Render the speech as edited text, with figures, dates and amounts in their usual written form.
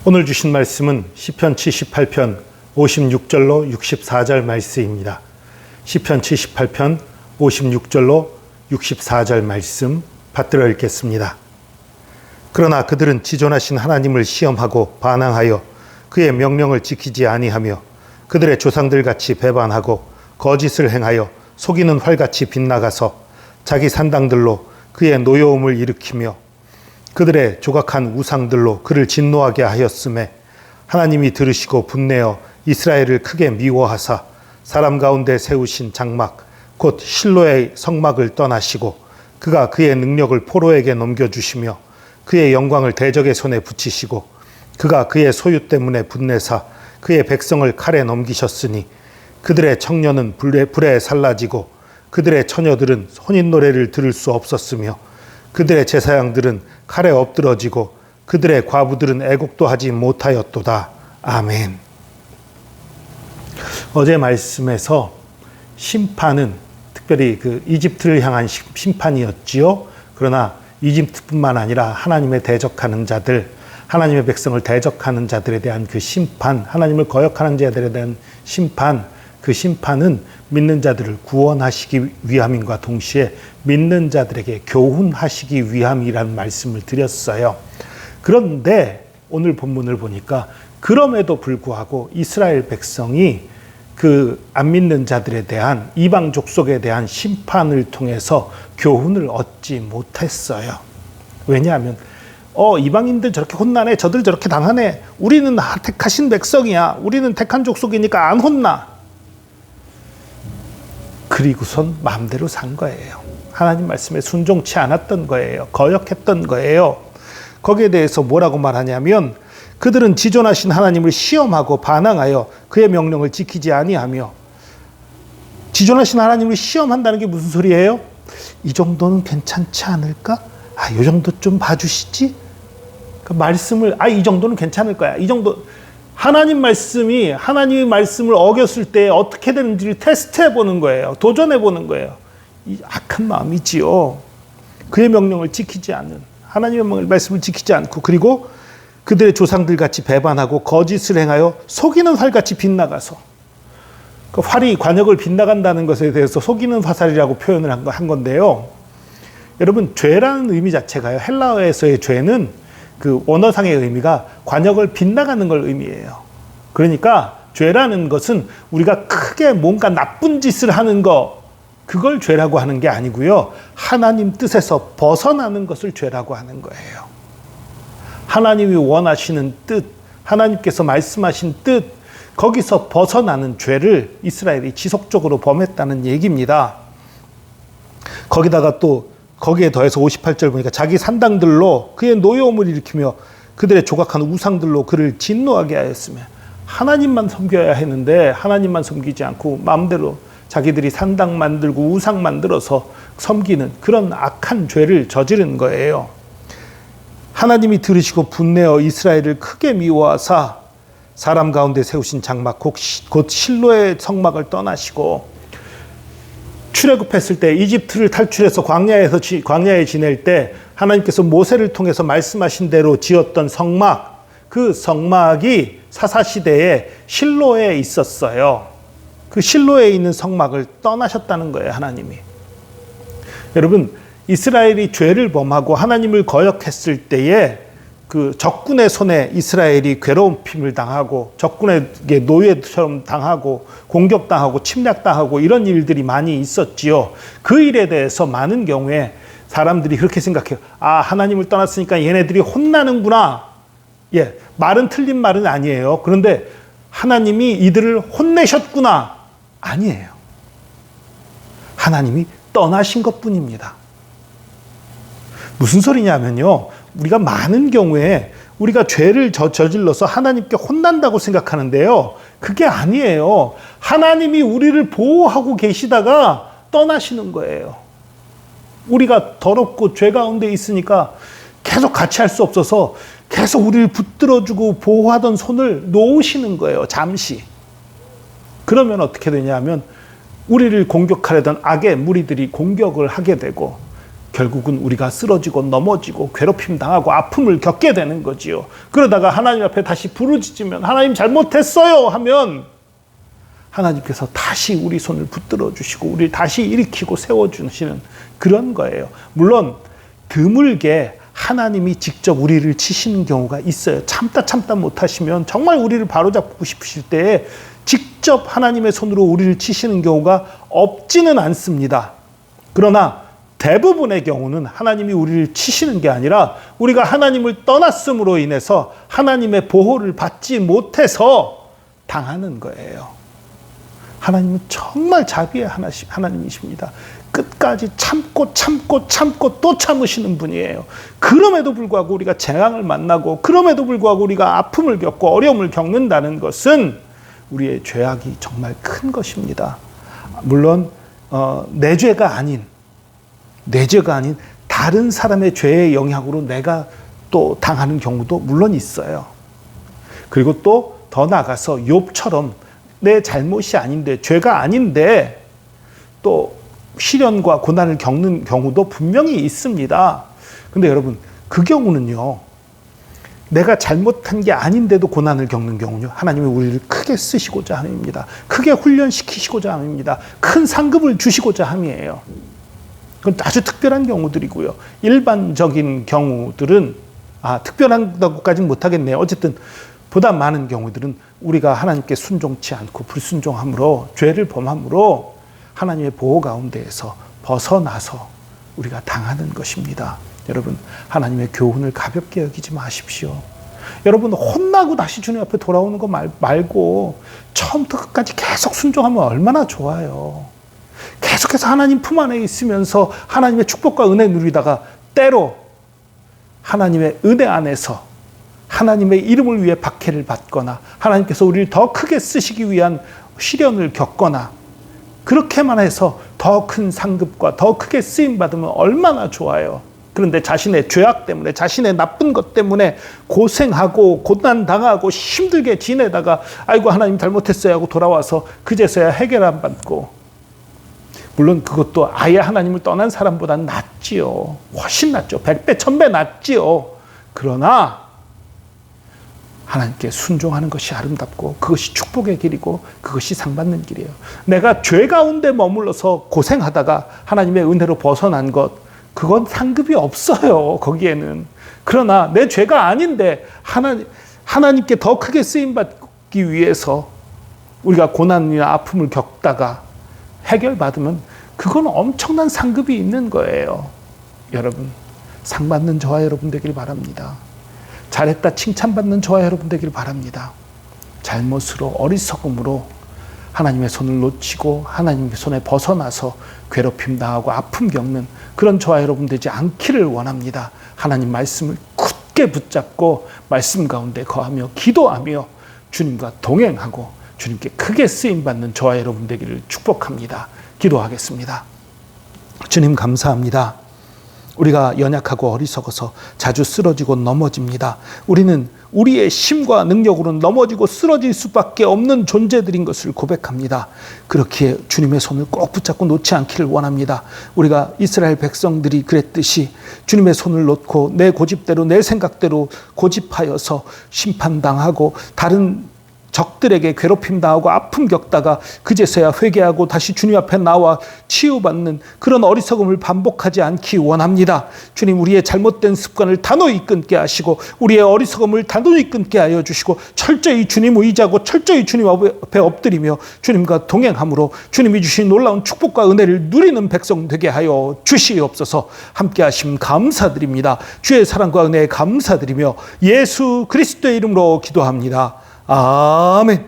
오늘 주신 말씀은 시편 78편 56절로 64절 말씀입니다. 시편 78편 56절로 64절 말씀 받들어 읽겠습니다. 그러나 그들은 지존하신 하나님을 시험하고 반항하여 그의 명령을 지키지 아니하며 그들의 조상들같이 배반하고 거짓을 행하여 속이는 활같이 빗나가서 자기 산당들로 그의 노여움을 일으키며 그들의 조각한 우상들로 그를 진노하게 하였음에 하나님이 들으시고 분내어 이스라엘을 크게 미워하사 사람 가운데 세우신 장막 곧 실로의 성막을 떠나시고 그가 그의 능력을 포로에게 넘겨주시며 그의 영광을 대적의 손에 붙이시고 그가 그의 소유 때문에 분내사 그의 백성을 칼에 넘기셨으니 그들의 청년은 불에 살라지고 그들의 처녀들은 혼인 노래를 들을 수 없었으며 그들의 제사장들은 칼에 엎드러지고 그들의 과부들은 애곡도 하지 못하였도다. 아멘. 어제 말씀에서 심판은 특별히 그 이집트를 향한 심판이었지요. 그러나 이집트뿐만 아니라 하나님의 대적하는 자들, 하나님의 백성을 대적하는 자들에 대한 그 심판, 하나님을 거역하는 자들에 대한 심판, 그 심판은 믿는 자들을 구원하시기 위함인과 동시에 믿는 자들에게 교훈하시기 위함이라는 말씀을 드렸어요. 그런데 오늘 본문을 보니까 그럼에도 불구하고 이스라엘 백성이 그 안 믿는 자들에 대한 이방 족속에 대한 심판을 통해서 교훈을 얻지 못했어요. 왜냐하면 이방인들 저렇게 혼나네, 저들 저렇게 당하네, 우리는 택하신 백성이야, 우리는 택한 족속이니까 안 혼나. 그리고선 마음대로 산 거예요. 하나님 말씀에 순종치 않았던 거예요. 거역했던 거예요. 거기에 대해서 뭐라고 말하냐면 그들은 지존하신 하나님을 시험하고 반항하여 그의 명령을 지키지 아니하며. 지존하신 하나님을 시험한다는 게 무슨 소리예요? 이 정도는 괜찮지 않을까? 이 정도 좀 봐주시지? 그 말씀을 이 정도는 괜찮을 거야. 이 정도 하나님의 말씀을 어겼을 때 어떻게 되는지를 테스트해 보는 거예요. 도전해 보는 거예요. 이 악한 마음이지요. 그의 명령을 지키지 않는, 하나님의 말씀을 지키지 않고, 그리고 그들의 조상들 같이 배반하고 거짓을 행하여 속이는 활같이 빗나가서. 그 활이 관역을 빗나간다는 것에 대해서 속이는 화살이라고 표현을 한 건데요. 여러분, 죄라는 의미 자체가요, 헬라어에서의 죄는 그 원어상의 의미가 관역을 빗나가는 걸 의미해요. 그러니까 죄라는 것은 우리가 크게 뭔가 나쁜 짓을 하는 거, 그걸 죄라고 하는 게 아니고요, 하나님 뜻에서 벗어나는 것을 죄라고 하는 거예요. 하나님이 원하시는 뜻, 하나님께서 말씀하신 뜻, 거기서 벗어나는 죄를 이스라엘이 지속적으로 범했다는 얘기입니다. 거기에 더해서 58절 보니까 자기 산당들로 그의 노여움을 일으키며 그들의 조각한 우상들로 그를 진노하게 하였으며. 하나님만 섬겨야 했는데 하나님만 섬기지 않고 마음대로 자기들이 산당 만들고 우상 만들어서 섬기는 그런 악한 죄를 저지른 거예요. 하나님이 들으시고 분내어 이스라엘을 크게 미워하사 사람 가운데 세우신 장막 곧 실로의 성막을 떠나시고. 출애굽했을 때 이집트를 탈출해서 광야에 지낼 때 하나님께서 모세를 통해서 말씀하신 대로 지었던 성막, 그 성막이 사사시대에 실로에 있었어요. 그 실로에 있는 성막을 떠나셨다는 거예요, 하나님이. 여러분, 이스라엘이 죄를 범하고 하나님을 거역했을 때에 그 적군의 손에 이스라엘이 괴로움을 당하고 적군에게 노예처럼 당하고 공격당하고 침략당하고 이런 일들이 많이 있었지요. 그 일에 대해서 많은 경우에 사람들이 그렇게 생각해요. 하나님을 떠났으니까 얘네들이 혼나는구나. 말은 틀린 말은 아니에요. 그런데 하나님이 이들을 혼내셨구나. 아니에요. 하나님이 떠나신 것뿐입니다. 무슨 소리냐면요, 우리가 많은 경우에 우리가 죄를 저질러서 하나님께 혼난다고 생각하는데요, 그게 아니에요. 하나님이 우리를 보호하고 계시다가 떠나시는 거예요. 우리가 더럽고 죄 가운데 있으니까 계속 같이 할 수 없어서 계속 우리를 붙들어주고 보호하던 손을 놓으시는 거예요, 잠시. 그러면 어떻게 되냐면 우리를 공격하려던 악의 무리들이 공격을 하게 되고 결국은 우리가 쓰러지고 넘어지고 괴롭힘 당하고 아픔을 겪게 되는 거지요. 그러다가 하나님 앞에 다시 부르짖으면 하나님 잘못했어요 하면 하나님께서 다시 우리 손을 붙들어 주시고 우리를 다시 일으키고 세워주시는 그런 거예요. 물론 드물게 하나님이 직접 우리를 치시는 경우가 있어요. 참다 못하시면 정말 우리를 바로잡고 싶으실 때에 직접 하나님의 손으로 우리를 치시는 경우가 없지는 않습니다. 그러나 대부분의 경우는 하나님이 우리를 치시는 게 아니라 우리가 하나님을 떠났음으로 인해서 하나님의 보호를 받지 못해서 당하는 거예요. 하나님은 정말 자비의 하나님이십니다. 끝까지 참고 또 참으시는 분이에요. 그럼에도 불구하고 우리가 재앙을 만나고 그럼에도 불구하고 우리가 아픔을 겪고 어려움을 겪는다는 것은 우리의 죄악이 정말 큰 것입니다. 물론 내 죄가 아닌 다른 사람의 죄의 영향으로 내가 또 당하는 경우도 물론 있어요. 그리고 또 더 나아가서 욥처럼 내 잘못이 아닌데 죄가 아닌데 또 시련과 고난을 겪는 경우도 분명히 있습니다. 근데 여러분 그 경우는요, 내가 잘못한 게 아닌데도 고난을 겪는 경우는요, 하나님이 우리를 크게 쓰시고자 함입니다. 크게 훈련시키시고자 함입니다. 큰 상급을 주시고자 함이에요. 그건 아주 특별한 경우들이고요. 일반적인 경우들은 특별한다고까지는 못하겠네요. 어쨌든 보다 많은 경우들은 우리가 하나님께 순종치 않고 불순종함으로 죄를 범함으로 하나님의 보호 가운데에서 벗어나서 우리가 당하는 것입니다. 여러분, 하나님의 교훈을 가볍게 여기지 마십시오. 여러분, 혼나고 다시 주님 앞에 돌아오는 거 말고 처음부터 끝까지 계속 순종하면 얼마나 좋아요. 계속해서 하나님 품 안에 있으면서 하나님의 축복과 은혜 누리다가 때로 하나님의 은혜 안에서 하나님의 이름을 위해 박해를 받거나 하나님께서 우리를 더 크게 쓰시기 위한 시련을 겪거나 그렇게만 해서 더 큰 상급과 더 크게 쓰임받으면 얼마나 좋아요. 그런데 자신의 죄악 때문에 자신의 나쁜 것 때문에 고생하고 고난당하고 힘들게 지내다가 아이고 하나님 잘못했어요 하고 돌아와서 그제서야 해결 안 받고, 물론 그것도 아예 하나님을 떠난 사람보다는 낫지요. 훨씬 낫죠. 100배 1000배 낫지요. 그러나 하나님께 순종하는 것이 아름답고 그것이 축복의 길이고 그것이 상받는 길이에요. 내가 죄 가운데 머물러서 고생하다가 하나님의 은혜로 벗어난 것, 그건 상급이 없어요. 거기에는. 그러나 내 죄가 아닌데 하나님께 더 크게 쓰임받기 위해서 우리가 고난이나 아픔을 겪다가 해결받으면 그건 엄청난 상급이 있는 거예요. 여러분, 상받는 저와 여러분 되길 바랍니다. 잘했다 칭찬받는 저와 여러분 되길 바랍니다. 잘못으로 어리석음으로 하나님의 손을 놓치고 하나님의 손에 벗어나서 괴롭힘 당하고 아픔 겪는 그런 저와 여러분 되지 않기를 원합니다. 하나님 말씀을 굳게 붙잡고 말씀 가운데 거하며 기도하며 주님과 동행하고 주님께 크게 쓰임받는 저와 여러분 되기를 축복합니다. 기도하겠습니다. 주님 감사합니다. 우리가 연약하고 어리석어서 자주 쓰러지고 넘어집니다. 우리는 우리의 힘과 능력으로는 넘어지고 쓰러질 수밖에 없는 존재들인 것을 고백합니다. 그렇기에 주님의 손을 꼭 붙잡고 놓지 않기를 원합니다. 우리가 이스라엘 백성들이 그랬듯이 주님의 손을 놓고 내 고집대로 내 생각대로 고집하여서 심판당하고 다른 적들에게 괴롭힘 당하고 아픔 겪다가 그제서야 회개하고 다시 주님 앞에 나와 치유받는 그런 어리석음을 반복하지 않기 원합니다. 주님, 우리의 잘못된 습관을 단호히 끊게 하시고 우리의 어리석음을 단호히 끊게 하여 주시고 철저히 주님 의지하고 철저히 주님 앞에 엎드리며 주님과 동행함으로 주님이 주신 놀라운 축복과 은혜를 누리는 백성 되게 하여 주시옵소서. 함께 하심 감사드립니다. 주의 사랑과 은혜에 감사드리며 예수 그리스도의 이름으로 기도합니다. 아멘.